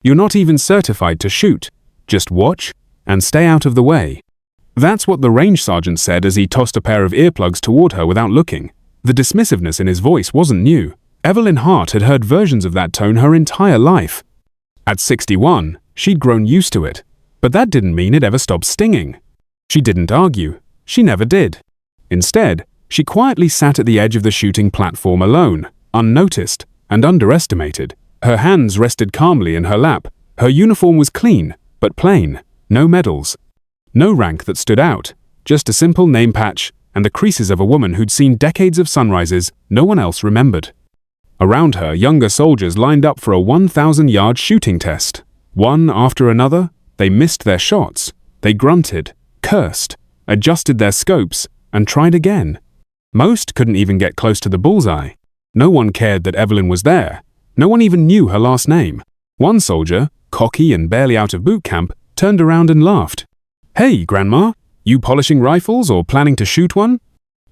You're not even certified to shoot. Just watch and stay out of the way." That's what the range sergeant said as he tossed a pair of earplugs toward her without looking. The dismissiveness in his voice wasn't new. Evelyn Hart had heard versions of that tone her entire life. At 61, she'd grown used to it, but that didn't mean it ever stopped stinging. She didn't argue. She never did. Instead, she quietly sat at the edge of the shooting platform alone, unnoticed and underestimated. Her hands rested calmly in her lap. Her uniform was clean, but plain. No medals. No rank that stood out. Just a simple name patch and the creases of a woman who'd seen decades of sunrises no one else remembered. Around her, younger soldiers lined up for a 1,000-yard shooting test. One after another, they missed their shots. They grunted, cursed, adjusted their scopes, and tried again. Most couldn't even get close to the bullseye. No one cared that Evelyn was there. No one even knew her last name. One soldier, cocky and barely out of boot camp, turned around and laughed. "Hey, Grandma, you polishing rifles or planning to shoot one?"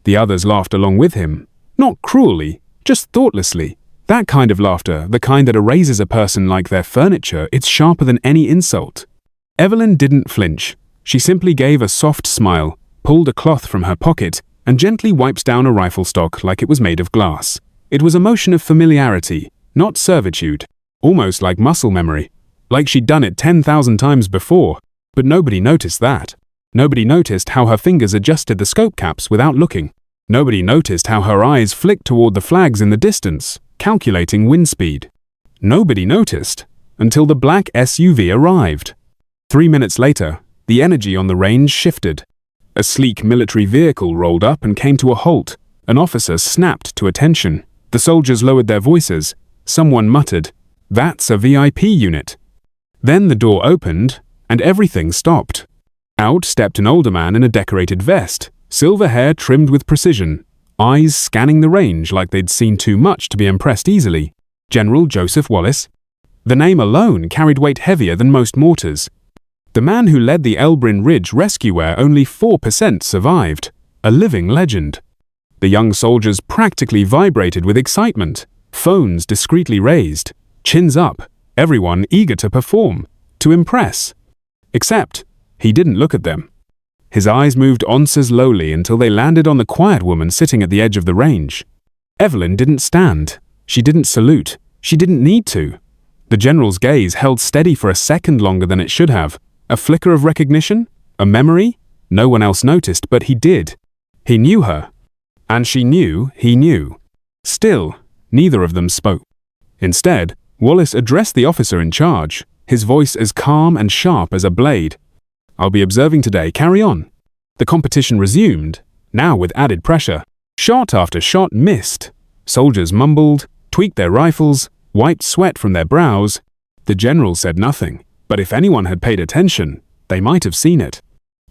The others laughed along with him. Not cruelly, just thoughtlessly. That kind of laughter, the kind that erases a person like their furniture, it's sharper than any insult. Evelyn didn't flinch. She simply gave a soft smile, pulled a cloth from her pocket, and gently wiped down a rifle stock like it was made of glass. It was a motion of familiarity, not servitude, almost like muscle memory, like she'd done it 10,000 times before, but nobody noticed that. Nobody noticed how her fingers adjusted the scope caps without looking. Nobody noticed how her eyes flicked toward the flags in the distance, calculating wind speed. Nobody noticed until the black SUV arrived. 3 minutes later, the energy on the range shifted. A sleek military vehicle rolled up and came to a halt. An officer snapped to attention. The soldiers lowered their voices. Someone muttered, "That's a VIP unit." Then the door opened, and everything stopped. Out stepped an older man in a decorated vest, silver hair trimmed with precision, eyes scanning the range like they'd seen too much to be impressed easily. General Joseph Wallace. The name alone carried weight heavier than most mortars. The man who led the Elbrin Ridge rescue where only 4% survived. A living legend. The young soldiers practically vibrated with excitement, phones discreetly raised, chins up, everyone eager to perform, to impress. Except, he didn't look at them. His eyes moved on slowly until they landed on the quiet woman sitting at the edge of the range. Evelyn didn't stand. She didn't salute. She didn't need to. The general's gaze held steady for a second longer than it should have. A flicker of recognition? A memory? No one else noticed, but he did. He knew her. And she knew he knew. Still, neither of them spoke. Instead, Wallace addressed the officer in charge, his voice as calm and sharp as a blade. "I'll be observing today, carry on." The competition resumed, now with added pressure. Shot after shot missed. Soldiers mumbled, tweaked their rifles, wiped sweat from their brows. The general said nothing, but if anyone had paid attention, they might have seen it.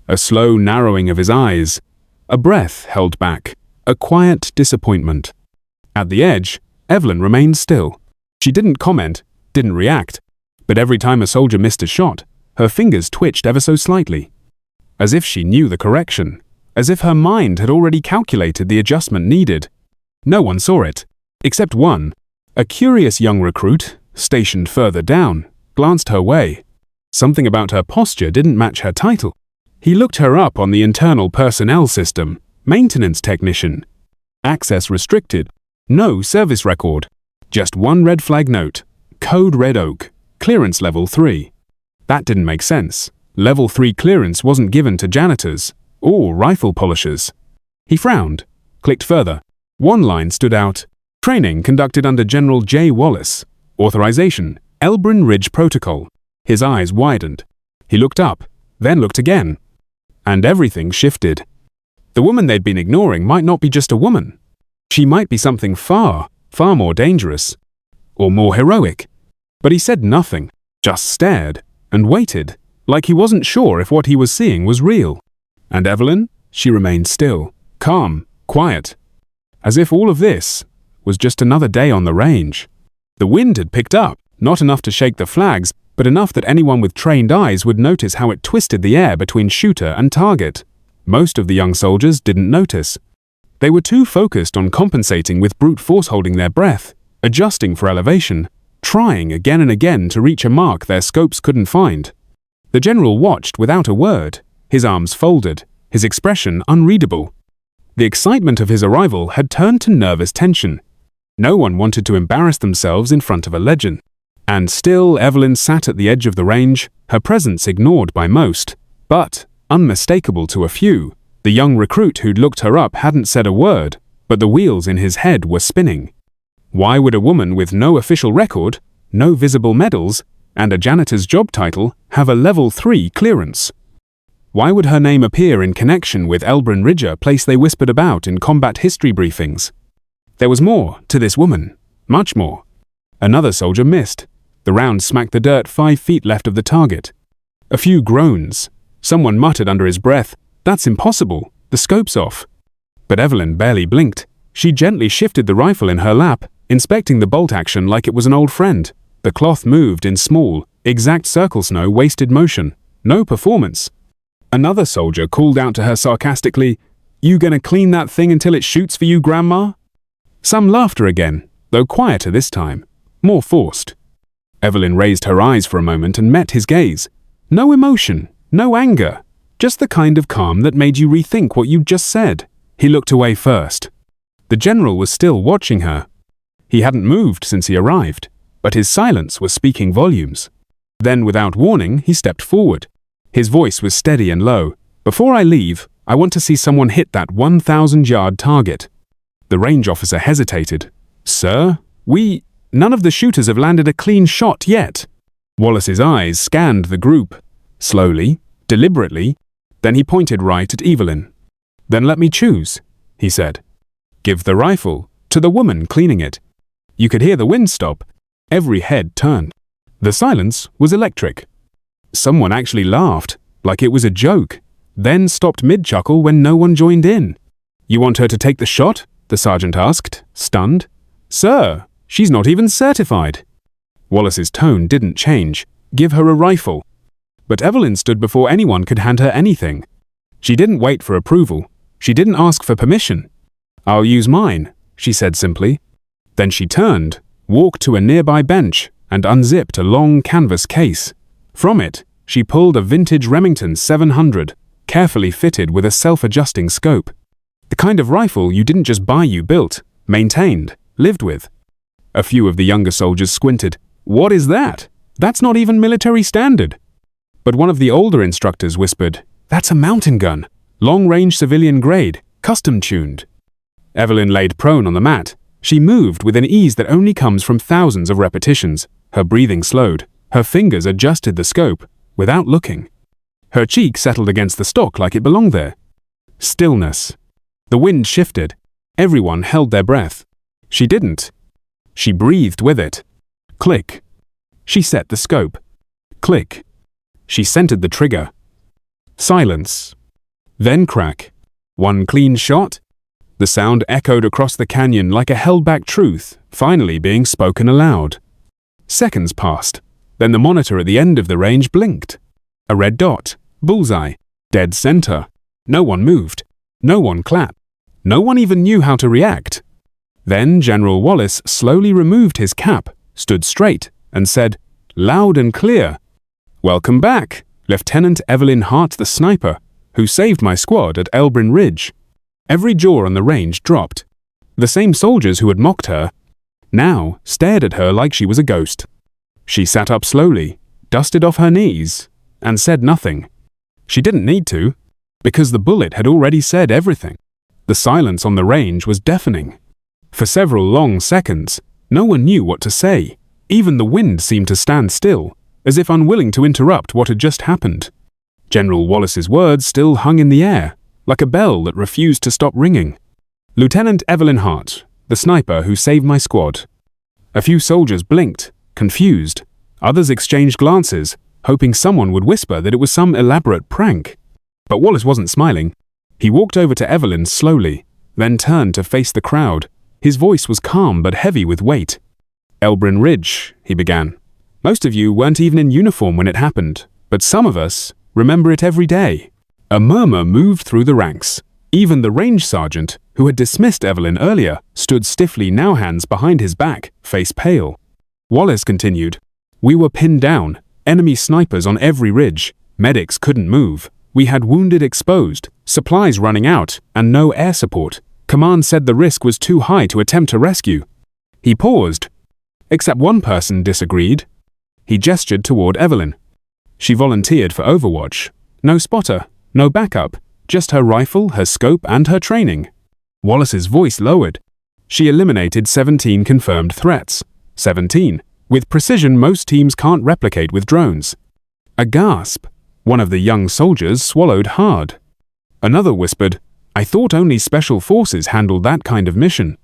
A slow narrowing of his eyes, a breath held back, a quiet disappointment. At the edge, Evelyn remained still. She didn't comment, didn't react, but every time a soldier missed a shot, her fingers twitched ever so slightly. As if she knew the correction, as if her mind had already calculated the adjustment needed. No one saw it, except one. A curious young recruit, stationed further down, glanced her way. Something about her posture didn't match her title. He looked her up on the internal personnel system, maintenance technician. Access restricted, no service record. Just one red flag note, code Red Oak, clearance level 3. That didn't make sense. Level 3 clearance wasn't given to janitors or rifle polishers. He frowned, clicked further. One line stood out. Training conducted under General J. Wallace. Authorization, Elbrin Ridge Protocol. His eyes widened. He looked up, then looked again. And everything shifted. The woman they'd been ignoring might not be just a woman. She might be something far, far more dangerous. Or more heroic. But he said nothing, just stared. And waited, like he wasn't sure if what he was seeing was real. And Evelyn? She remained still, calm, quiet. As if all of this was just another day on the range. The wind had picked up, not enough to shake the flags, but enough that anyone with trained eyes would notice how it twisted the air between shooter and target. Most of the young soldiers didn't notice. They were too focused on compensating with brute force holding their breath, adjusting for elevation, trying again and again to reach a mark their scopes couldn't find. The general watched without a word, his arms folded, his expression unreadable. The excitement of his arrival had turned to nervous tension. No one wanted to embarrass themselves in front of a legend. And still Evelyn sat at the edge of the range, her presence ignored by most, but unmistakable to a few. The young recruit who'd looked her up hadn't said a word, but the wheels in his head were spinning. Why would a woman with no official record, no visible medals, and a janitor's job title have a level 3 clearance? Why would her name appear in connection with Evelyn Ridge, a place they whispered about in combat history briefings? There was more to this woman, much more. Another soldier missed. The round smacked the dirt 5 feet left of the target. A few groans. Someone muttered under his breath, "That's impossible, the scope's off." But Evelyn barely blinked. She gently shifted the rifle in her lap, inspecting the bolt action like it was an old friend. The cloth moved in small, exact circles, no wasted motion, no performance. Another soldier called out to her sarcastically, "You gonna clean that thing until it shoots for you, Grandma?" Some laughter again, though quieter this time, more forced. Evelyn raised her eyes for a moment and met his gaze. No emotion, no anger, just the kind of calm that made you rethink what you'd just said. He looked away first. The general was still watching her. He hadn't moved since he arrived, but his silence was speaking volumes. Then, without warning, he stepped forward. His voice was steady and low. "Before I leave, I want to see someone hit that 1,000-yard target." The range officer hesitated. "Sir, none of the shooters have landed a clean shot yet." Wallace's eyes scanned the group, slowly, deliberately, then he pointed right at Evelyn. "Then let me choose," he said. "Give the rifle to the woman cleaning it." You could hear the wind stop. Every head turned. The silence was electric. Someone actually laughed, like it was a joke, then stopped mid-chuckle when no one joined in. "You want her to take the shot?" the sergeant asked, stunned. "Sir, she's not even certified." Wallace's tone didn't change. "Give her a rifle." But Evelyn stood before anyone could hand her anything. She didn't wait for approval. She didn't ask for permission. "I'll use mine," she said simply. Then she turned, walked to a nearby bench, and unzipped a long canvas case. From it, she pulled a vintage Remington 700, carefully fitted with a self-adjusting scope. The kind of rifle you didn't just buy, you built, maintained, lived with. A few of the younger soldiers squinted. "What is that? That's not even military standard." But one of the older instructors whispered, "That's a mountain gun, long-range civilian grade, custom-tuned." Evelyn laid prone on the mat. She moved with an ease that only comes from thousands of repetitions. Her breathing slowed. Her fingers adjusted the scope, without looking. Her cheek settled against the stock like it belonged there. Stillness. The wind shifted. Everyone held their breath. She didn't. She breathed with it. Click. She set the scope. Click. She centered the trigger. Silence. Then crack. One clean shot. The sound echoed across the canyon like a held-back truth, finally being spoken aloud. Seconds passed. Then the monitor at the end of the range blinked. A red dot. Bullseye. Dead center. No one moved. No one clapped. No one even knew how to react. Then General Wallace slowly removed his cap, stood straight, and said, loud and clear, "Welcome back, Lieutenant Evelyn Hart, the sniper, who saved my squad at Evelyn Ridge." Every jaw on the range dropped. The same soldiers who had mocked her now stared at her like she was a ghost. She sat up slowly, dusted off her knees, and said nothing. She didn't need to, because the bullet had already said everything. The silence on the range was deafening. For several long seconds, no one knew what to say. Even the wind seemed to stand still, as if unwilling to interrupt what had just happened. General Wallace's words still hung in the air, like a bell that refused to stop ringing. "Lieutenant Evelyn Hart, the sniper who saved my squad." A few soldiers blinked, confused. Others exchanged glances, hoping someone would whisper that it was some elaborate prank. But Wallace wasn't smiling. He walked over to Evelyn slowly, then turned to face the crowd. His voice was calm but heavy with weight. "Evelyn Ridge," he began. "Most of you weren't even in uniform when it happened, but some of us remember it every day." A murmur moved through the ranks. Even the range sergeant, who had dismissed Evelyn earlier, stood stiffly, now hands behind his back, face pale. Wallace continued. We were pinned down, enemy snipers on every ridge, medics couldn't move, we had wounded exposed, supplies running out, and no air support. Command said the risk was too high to attempt a rescue. He paused. Except one person disagreed. He gestured toward Evelyn. She volunteered for Overwatch. No spotter, no backup, just her rifle, her scope, and her training. Wallace's voice lowered. She eliminated 17 confirmed threats. 17, with precision most teams can't replicate with drones. A gasp. One of the young soldiers swallowed hard. Another whispered, I thought only Special Forces handled that kind of mission.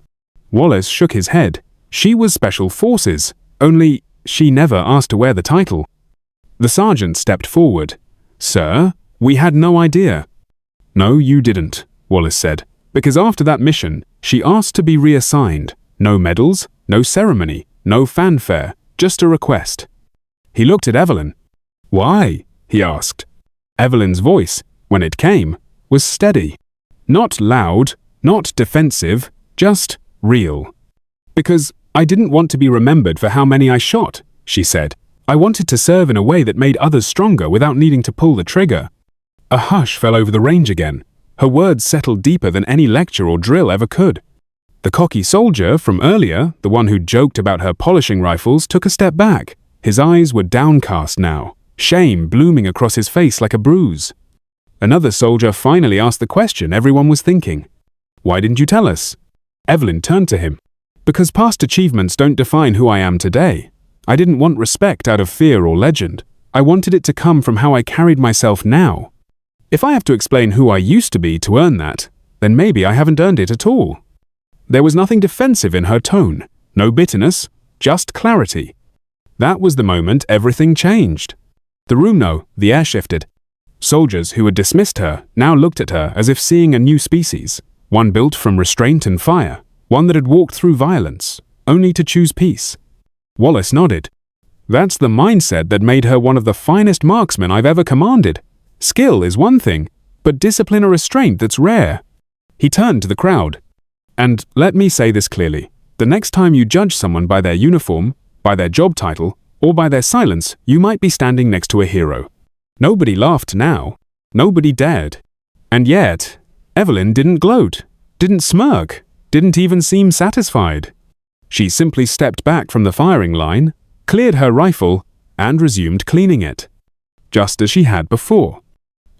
Wallace shook his head. She was Special Forces, only she never asked to wear the title. The sergeant stepped forward. Sir, we had no idea. No, you didn't, Wallace said, because after that mission, she asked to be reassigned. No medals, no ceremony, no fanfare, just a request. He looked at Evelyn. Why? He asked. Evelyn's voice, when it came, was steady. Not loud, not defensive, just real. Because I didn't want to be remembered for how many I shot, she said. I wanted to serve in a way that made others stronger without needing to pull the trigger. A hush fell over the range again. Her words settled deeper than any lecture or drill ever could. The cocky soldier from earlier, the one who joked about her polishing rifles, took a step back. His eyes were downcast now, shame blooming across his face like a bruise. Another soldier finally asked the question everyone was thinking. Why didn't you tell us? Evelyn turned to him. Because past achievements don't define who I am today. I didn't want respect out of fear or legend. I wanted it to come from how I carried myself now. If I have to explain who I used to be to earn that, then maybe I haven't earned it at all. There was nothing defensive in her tone, no bitterness, just clarity. That was the moment everything changed. The air shifted. Soldiers who had dismissed her now looked at her as if seeing a new species, one built from restraint and fire, one that had walked through violence, only to choose peace. Wallace nodded. That's the mindset that made her one of the finest marksmen I've ever commanded. Skill is one thing, but discipline or restraint that's rare. He turned to the crowd. And let me say this clearly. The next time you judge someone by their uniform, by their job title, or by their silence, you might be standing next to a hero. Nobody laughed now. Nobody dared. And yet, Evelyn didn't gloat, didn't smirk, didn't even seem satisfied. She simply stepped back from the firing line, cleared her rifle, and resumed cleaning it. Just as she had before.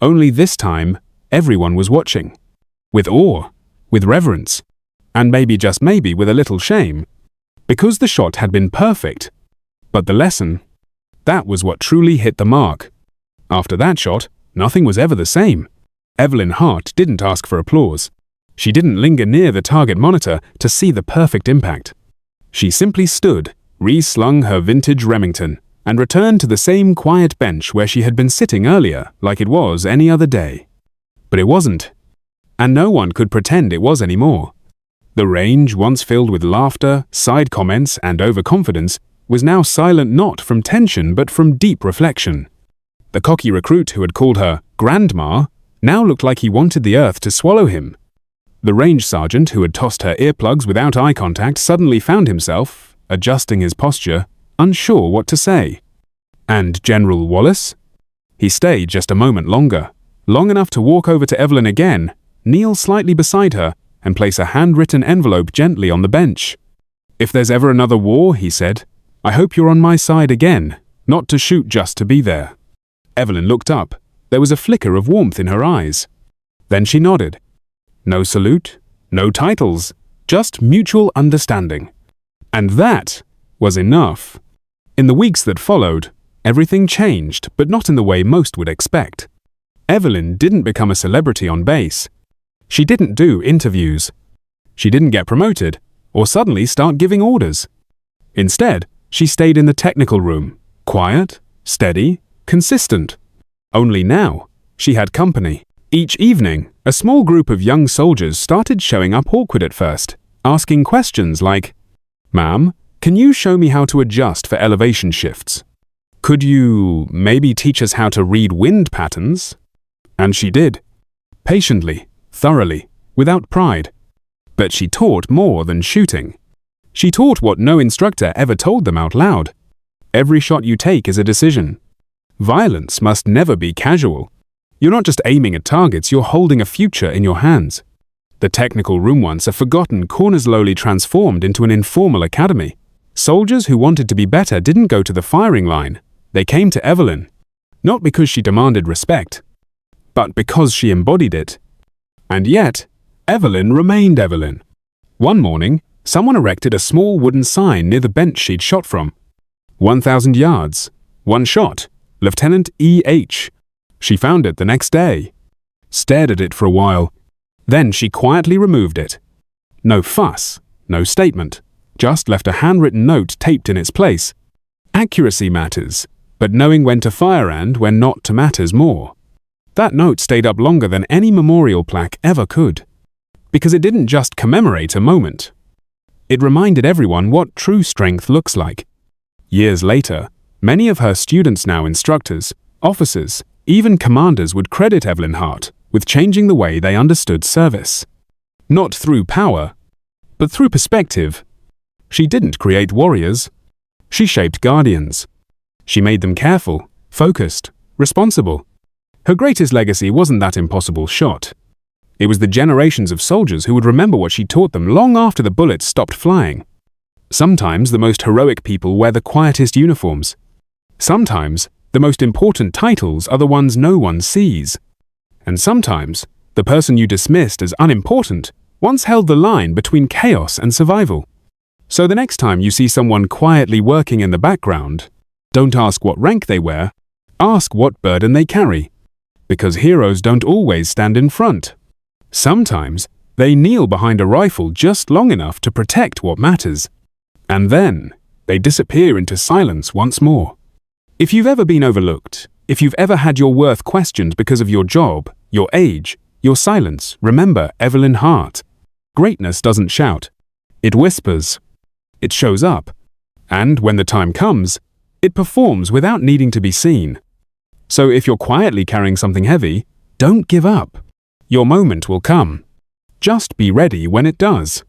Only this time, everyone was watching. With awe, with reverence, and maybe just maybe with a little shame. Because the shot had been perfect. But the lesson, that was what truly hit the mark. After that shot, nothing was ever the same. Evelyn Hart didn't ask for applause. She didn't linger near the target monitor to see the perfect impact. She simply stood, re-slung her vintage Remington, and returned to the same quiet bench where she had been sitting earlier, like it was any other day. But it wasn't. And no one could pretend it was anymore. The range, once filled with laughter, side comments, and overconfidence, was now silent not from tension but from deep reflection. The cocky recruit who had called her Grandma now looked like he wanted the earth to swallow him. The range sergeant who had tossed her earplugs without eye contact suddenly found himself, adjusting his posture, unsure what to say. And General Wallace? He stayed just a moment longer, long enough to walk over to Evelyn again, kneel slightly beside her, and place a handwritten envelope gently on the bench. If there's ever another war, he said, I hope you're on my side again, not to shoot just to be there. Evelyn looked up. There was a flicker of warmth in her eyes. Then she nodded. No salute, no titles, just mutual understanding. And that was enough. In the weeks that followed, everything changed, but not in the way most would expect. Evelyn didn't become a celebrity on base. She didn't do interviews. She didn't get promoted, or suddenly start giving orders. Instead, she stayed in the technical room, quiet, steady, consistent. Only now, she had company. Each evening, a small group of young soldiers started showing up awkward at first, asking questions like, Ma'am, can you show me how to adjust for elevation shifts? Could you maybe teach us how to read wind patterns? And she did. Patiently, thoroughly, without pride. But she taught more than shooting. She taught what no instructor ever told them out loud. Every shot you take is a decision. Violence must never be casual. You're not just aiming at targets, you're holding a future in your hands. The technical room, once a forgotten corner, slowly transformed into an informal academy. Soldiers who wanted to be better didn't go to the firing line. They came to Evelyn. Not because she demanded respect, but because she embodied it. And yet, Evelyn remained Evelyn. One morning, someone erected a small wooden sign near the bench she'd shot from. 1,000 yards. One shot. Lieutenant E.H. She found it the next day. Stared at it for a while. Then she quietly removed it. No fuss, no statement. Just left a handwritten note taped in its place. Accuracy matters, but knowing when to fire and when not to matters more. That note stayed up longer than any memorial plaque ever could. Because it didn't just commemorate a moment. It reminded everyone what true strength looks like. Years later, many of her students, now instructors, officers, even commanders, would credit Evelyn Hart with changing the way they understood service. Not through power, but through perspective. She didn't create warriors. She shaped guardians. She made them careful, focused, responsible. Her greatest legacy wasn't that impossible shot. It was the generations of soldiers who would remember what she taught them long after the bullets stopped flying. Sometimes the most heroic people wear the quietest uniforms. Sometimes the most important titles are the ones no one sees. And sometimes the person you dismissed as unimportant once held the line between chaos and survival. So the next time you see someone quietly working in the background, don't ask what rank they wear, ask what burden they carry. Because heroes don't always stand in front. Sometimes they kneel behind a rifle just long enough to protect what matters. And then they disappear into silence once more. If you've ever been overlooked, if you've ever had your worth questioned because of your job, your age, your silence, remember Evelyn Hart. Greatness doesn't shout. It whispers. It shows up. And when the time comes, it performs without needing to be seen. So if you're quietly carrying something heavy, don't give up. Your moment will come. Just be ready when it does.